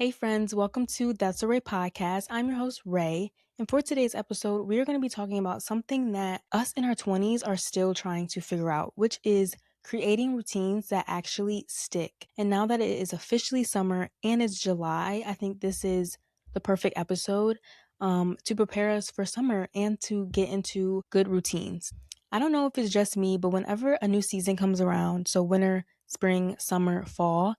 Hey friends, welcome to That's a Ray podcast. I'm your host, Ray. And for today's episode, we are going to be talking about something that us in our 20s are still trying to figure out, which is creating routines that actually stick. And now that it is officially summer and it's July, I think this is the perfect episode to prepare us for summer and to get into good routines. I don't know if it's just me, but whenever a new season comes around, so winter, spring, summer, fall,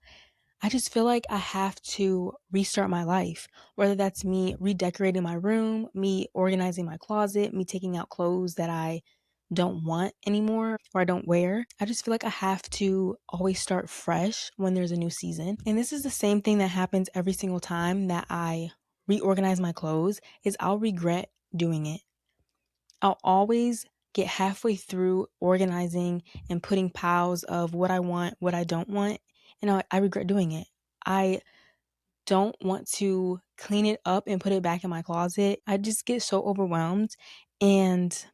I just feel like I have to restart my life, whether that's me redecorating my room, me organizing my closet, me taking out clothes that I don't want anymore or I don't wear. I just feel like I have to always start fresh when there's a new season. And this is the same thing that happens every single time that I reorganize my clothes is I'll regret doing it. I'll always get halfway through organizing and putting piles of what I want, what I don't want, and I regret doing it. I don't want to clean it up and put it back in my closet. I just get so overwhelmed and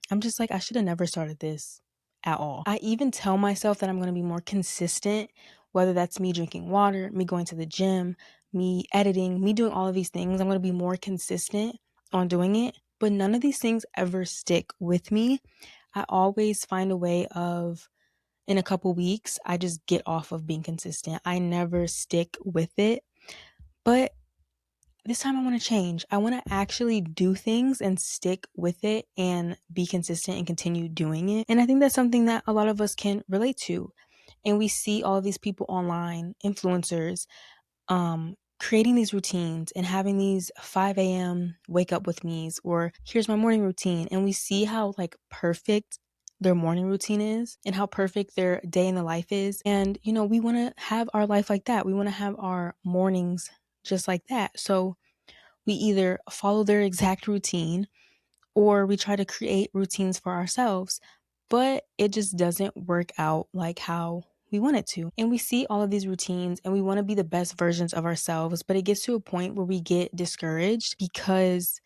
I'm just like, I should have never started this at all. I even tell myself that I'm going to be more consistent, whether that's me drinking water, me going to the gym, me editing, me doing all of these things. I'm going to be more consistent on doing it. But none of these things ever stick with me. I always find a way of, in a couple weeks, I just get off of being consistent. I never stick with it. But this time I want to change. I want to actually do things and stick with it and be consistent and continue doing it. And I think that's something that a lot of us can relate to. And we see all of these people online, influencers, creating these routines and having these 5 a.m. wake up with me's or here's my morning routine. And we see how like perfect their morning routine is and how perfect their day in the life is. And, we want to have our life like that. We want to have our mornings just like that. So we either follow their exact routine or we try to create routines for ourselves, but it just doesn't work out like how we want it to. And we see all of these routines and we want to be the best versions of ourselves, but it gets to a point where we get discouraged because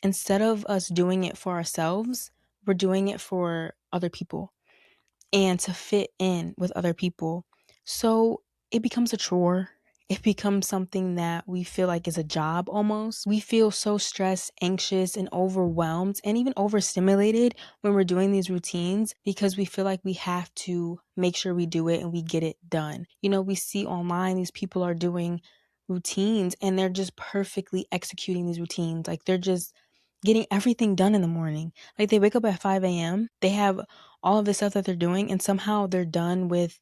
instead of us doing it for ourselves, we're doing it for other people and to fit in with other people. So it becomes a chore. It becomes something that we feel like is a job almost. We feel so stressed, anxious, and overwhelmed and even overstimulated when we're doing these routines because we feel like we have to make sure we do it and we get it done. We see online these people are doing routines and they're just perfectly executing these routines. Like they're just getting everything done in the morning. Like they wake up at 5 a.m. They have all of the stuff that they're doing and somehow they're done with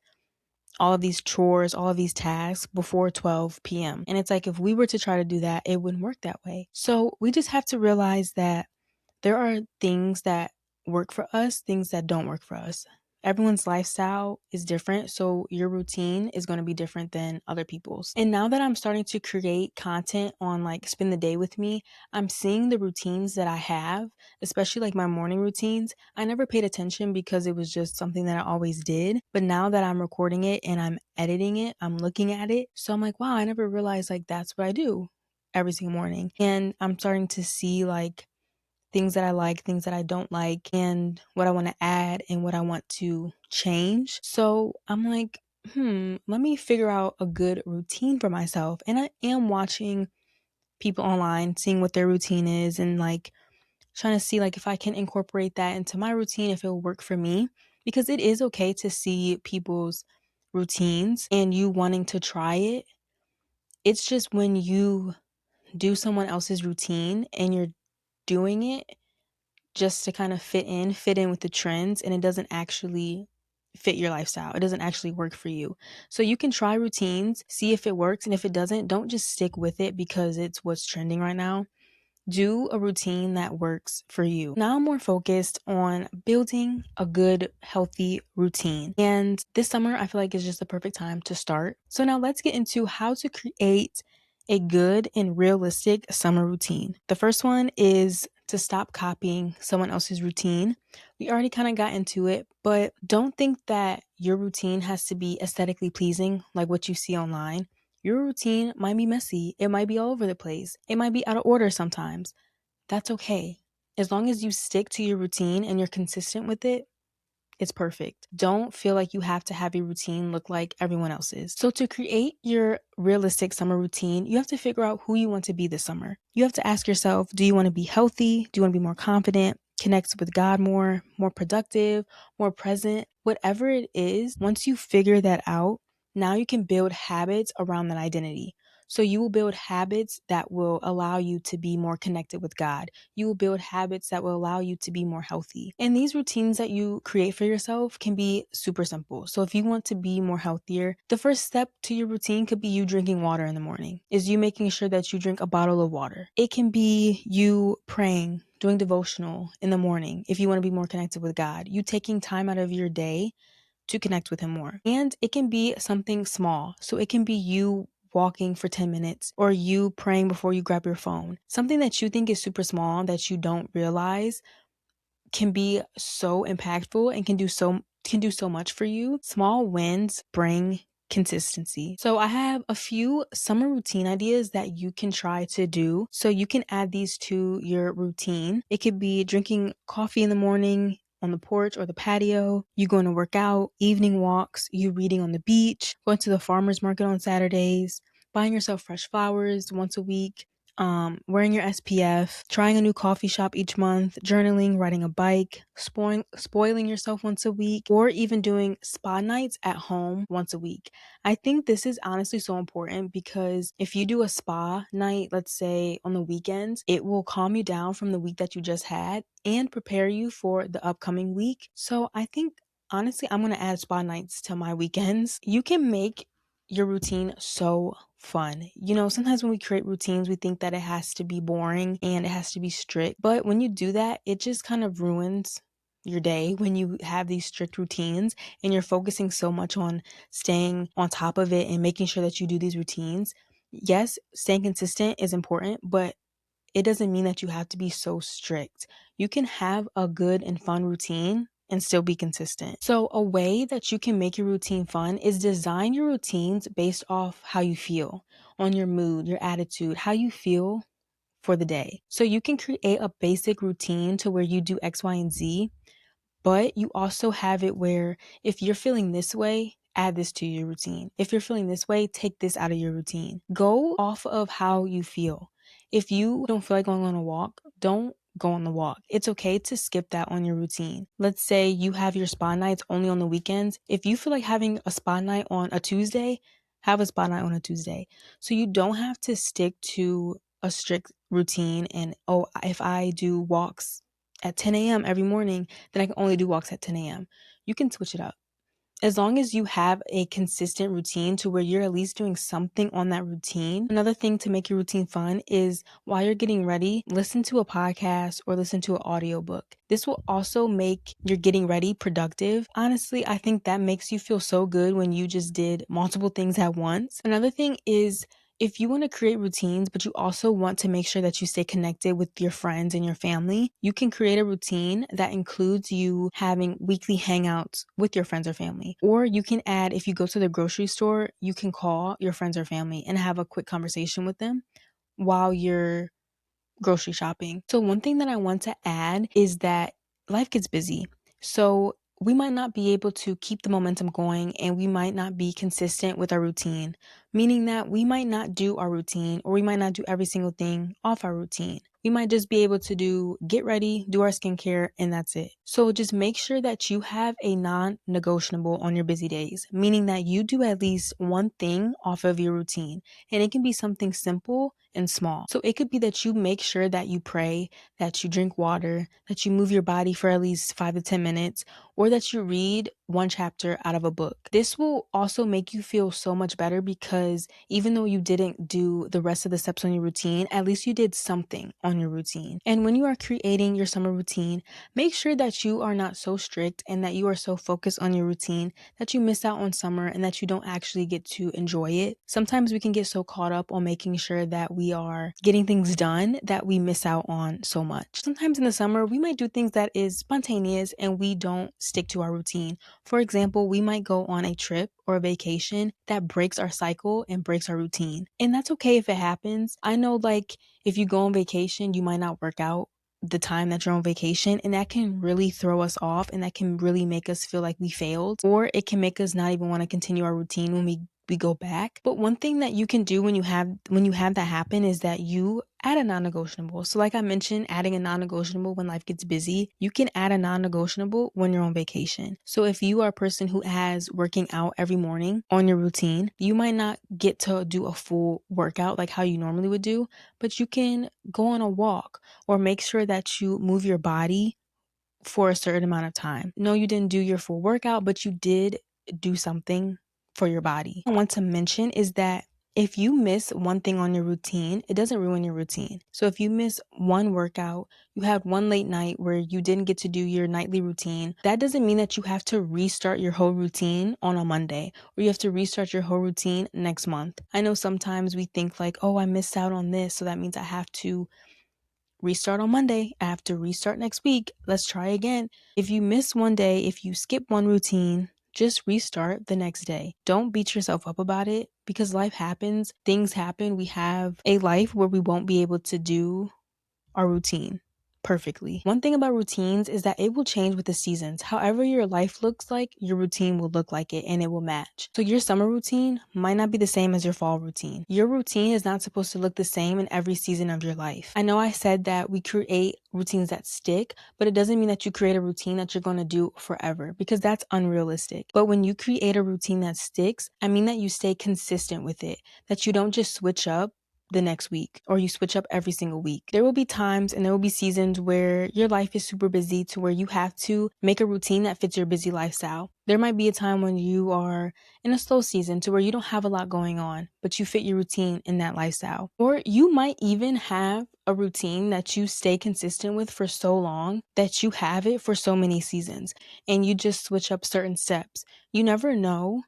all of these chores, all of these tasks before 12 p.m. And it's like if we were to try to do that, it wouldn't work that way. So we just have to realize that there are things that work for us, things that don't work for us. Everyone's lifestyle is different, so your routine is going to be different than other people's. And now that I'm starting to create content on like spend the day with me, I'm seeing the routines that I have, especially like my morning routines. I never paid attention because it was just something that I always did. But now that I'm recording it and I'm editing it, I'm looking at it. So I'm like, wow, I never realized like that's what I do every single morning. And I'm starting to see like things that I like, things that I don't like, and what I want to add and what I want to change. So I'm like, let me figure out a good routine for myself. And I am watching people online, seeing what their routine is and like trying to see like if I can incorporate that into my routine, if it'll work for me. Because it is okay to see people's routines and you wanting to try it. It's just when you do someone else's routine and you're doing it just to kind of fit in with the trends, and it doesn't actually fit your lifestyle. It doesn't actually work for you. So you can try routines, see if it works, and if it doesn't, don't just stick with it because it's what's trending right now. Do a routine that works for you. Now I'm more focused on building a good, healthy routine. And this summer, I feel like is just the perfect time to start. So now let's get into how to create a good and realistic summer routine. The first one is to stop copying someone else's routine. We already kind of got into it, but don't think that your routine has to be aesthetically pleasing like what you see online. Your routine might be messy. It might be all over the place. It might be out of order sometimes. That's okay. As long as you stick to your routine and you're consistent with it, it's perfect. Don't feel like you have to have your routine look like everyone else's. So to create your realistic summer routine, you have to figure out who you want to be this summer. You have to ask yourself, do you want to be healthy? Do you want to be more confident? Connect with God more productive, more present? Whatever it is, once you figure that out, now you can build habits around that identity. So you will build habits that will allow you to be more connected with God. You will build habits that will allow you to be more healthy. And these routines that you create for yourself can be super simple. So if you want to be more healthier, the first step to your routine could be you drinking water in the morning. Is you making sure that you drink a bottle of water. It can be you praying, doing devotional in the morning if you want to be more connected with God. You taking time out of your day to connect with him more. And it can be something small. So it can be you walking for 10 minutes or you praying before you grab your phone. Something that you think is super small that you don't realize can be so impactful and can do so much for you. Small wins bring consistency. So I have a few summer routine ideas that you can try to do. So you can add these to your routine. It could be drinking coffee in the morning on the porch or the patio, you going to work out, evening walks, you reading on the beach, going to the farmer's market on Saturdays, buying yourself fresh flowers once a week, wearing your SPF, trying a new coffee shop each month, journaling, riding a bike, spoiling yourself once a week, or even doing spa nights at home once a week. I think this is honestly so important because if you do a spa night, let's say on the weekends, it will calm you down from the week that you just had and prepare you for the upcoming week. So I think honestly, I'm going to add spa nights to my weekends. You can make your routine so fun. You know, sometimes when we create routines, we think that it has to be boring and it has to be strict. But when you do that, it just kind of ruins your day when you have these strict routines and you're focusing so much on staying on top of it and making sure that you do these routines. Yes, staying consistent is important, but it doesn't mean that you have to be so strict. You can have a good and fun routine and still be consistent. So a way that you can make your routine fun is design your routines based off how you feel, on your mood, your attitude, how you feel for the day. So you can create a basic routine to where you do X, Y, and Z, but you also have it where if you're feeling this way, add this to your routine. If you're feeling this way, take this out of your routine. Go off of how you feel. If you don't feel like going on a walk, don't go on the walk. It's okay to skip that on your routine. Let's say you have your spa nights only on the weekends. If you feel like having a spa night on a Tuesday, have a spa night on a Tuesday. So you don't have to stick to a strict routine and, oh, if I do walks at 10 a.m. every morning, then I can only do walks at 10 a.m. You can switch it up. As long as you have a consistent routine to where you're at least doing something on that routine. Another thing to make your routine fun is while you're getting ready, listen to a podcast or listen to an audiobook. This will also make your getting ready productive. Honestly, I think that makes you feel so good when you just did multiple things at once. Another thing is if you want to create routines, but you also want to make sure that you stay connected with your friends and your family, you can create a routine that includes you having weekly hangouts with your friends or family. Or you can add, if you go to the grocery store, you can call your friends or family and have a quick conversation with them while you're grocery shopping. So one thing that I want to add is that life gets busy. So we might not be able to keep the momentum going and we might not be consistent with our routine, meaning that we might not do our routine or we might not do every single thing off our routine. We might just be able to get ready, do our skincare, and that's it. So just make sure that you have a non-negotiable on your busy days, meaning that you do at least one thing off of your routine. And it can be something simple and small. So it could be that you make sure that you pray, that you drink water, that you move your body for at least 5 to 10 minutes, or that you read one chapter out of a book. This will also make you feel so much better because even though you didn't do the rest of the steps on your routine, at least you did something on your routine. And when you are creating your summer routine, make sure that you are not so strict and that you are so focused on your routine that you miss out on summer and that you don't actually get to enjoy it. Sometimes we can get so caught up on making sure that we are getting things done that we miss out on so much. Sometimes in the summer, we might do things that is spontaneous and we don't stick to our routine. For example, we might go on a trip or a vacation that breaks our cycle and breaks our routine. And that's okay if it happens. I know, like, if you go on vacation, you might not work out the time that you're on vacation, and that can really throw us off, and that can really make us feel like we failed, or it can make us not even want to continue our routine when we go back. But one thing that you can do when you have that happen is that you add a non-negotiable. So like I mentioned, adding a non-negotiable when life gets busy, you can add a non-negotiable when you're on vacation. So if you are a person who has working out every morning on your routine, you might not get to do a full workout like how you normally would do, but you can go on a walk or make sure that you move your body for a certain amount of time. No, you didn't do your full workout, but you did do something for your body. I want to mention is that if you miss one thing on your routine, it doesn't ruin your routine. So if you miss one workout, you had one late night where you didn't get to do your nightly routine, that doesn't mean that you have to restart your whole routine on a Monday, or you have to restart your whole routine next month. I know sometimes we think like, oh, I missed out on this, so that means I have to restart on Monday. I have to restart next week. Let's try again. If you miss one day, if you skip one routine, just restart the next day. Don't beat yourself up about it because life happens. Things happen. We have a life where we won't be able to do our routine perfectly. One thing about routines is that it will change with the seasons. However your life looks like, your routine will look like it and it will match. So your summer routine might not be the same as your fall routine. Your routine is not supposed to look the same in every season of your life. I know I said that we create routines that stick, but it doesn't mean that you create a routine that you're going to do forever because that's unrealistic. But when you create a routine that sticks, I mean that you stay consistent with it, that you don't just switch up the next week or you switch up every single week. There will be times and there will be seasons where your life is super busy to where you have to make a routine that fits your busy lifestyle. There might be a time when you are in a slow season to where you don't have a lot going on, but you fit your routine in that lifestyle. Or you might even have a routine that you stay consistent with for so long that you have it for so many seasons and you just switch up certain steps. You never know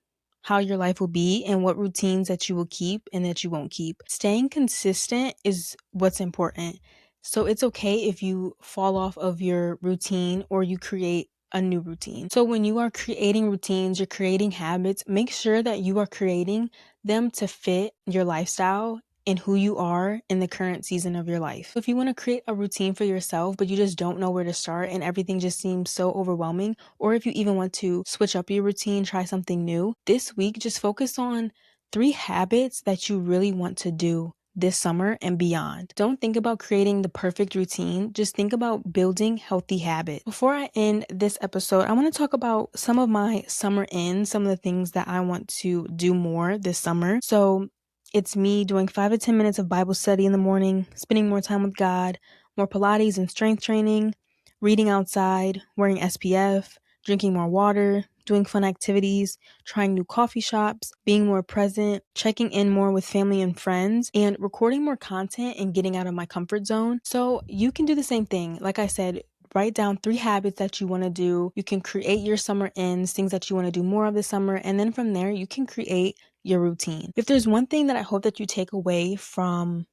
how your life will be and what routines that you will keep and that you won't keep. Staying consistent is what's important. So it's okay if you fall off of your routine or you create a new routine. So when you are creating routines, you're creating habits, make sure that you are creating them to fit your lifestyle and who you are in the current season of your life. If you want to create a routine for yourself, but you just don't know where to start and everything just seems so overwhelming, or if you even want to switch up your routine, try something new, this week just focus on 3 habits that you really want to do this summer and beyond. Don't think about creating the perfect routine. Just think about building healthy habits. Before I end this episode, I want to talk about some of my summer ends, some of the things that I want to do more this summer. So it's me doing 5 to 10 minutes of Bible study in the morning, spending more time with God, more Pilates and strength training, reading outside, wearing SPF, drinking more water, doing fun activities, trying new coffee shops, being more present, checking in more with family and friends, and recording more content and getting out of my comfort zone. So you can do the same thing. Like I said, write down 3 habits that you want to do. You can create your summer ends, things that you want to do more of this summer. And then from there, you can create your routine. If there's one thing that I hope that you take away from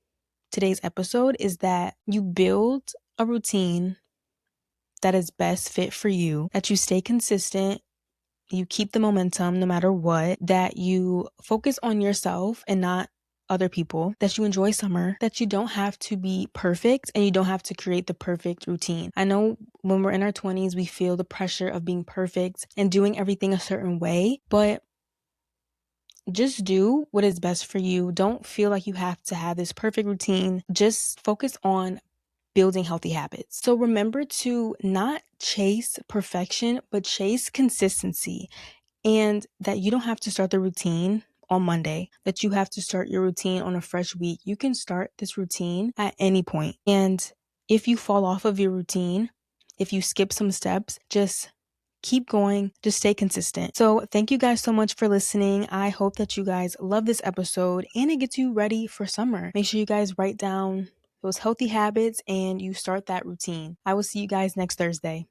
today's episode is that you build a routine that is best fit for you, that you stay consistent, you keep the momentum no matter what, that you focus on yourself and not other people, that you enjoy summer, that you don't have to be perfect and you don't have to create the perfect routine. I know when we're in our 20s, we feel the pressure of being perfect and doing everything a certain way, but just do what is best for you. Don't feel like you have to have this perfect routine. Just focus on building healthy habits. So remember to not chase perfection, but chase consistency. And that you don't have to start the routine on Monday, that you have to start your routine on a fresh week. You can start this routine at any point. And if you fall off of your routine, if you skip some steps, just keep going, just stay consistent. So thank you guys so much for listening. I hope that you guys love this episode and it gets you ready for summer. Make sure you guys write down those healthy habits and you start that routine. I will see you guys next Thursday.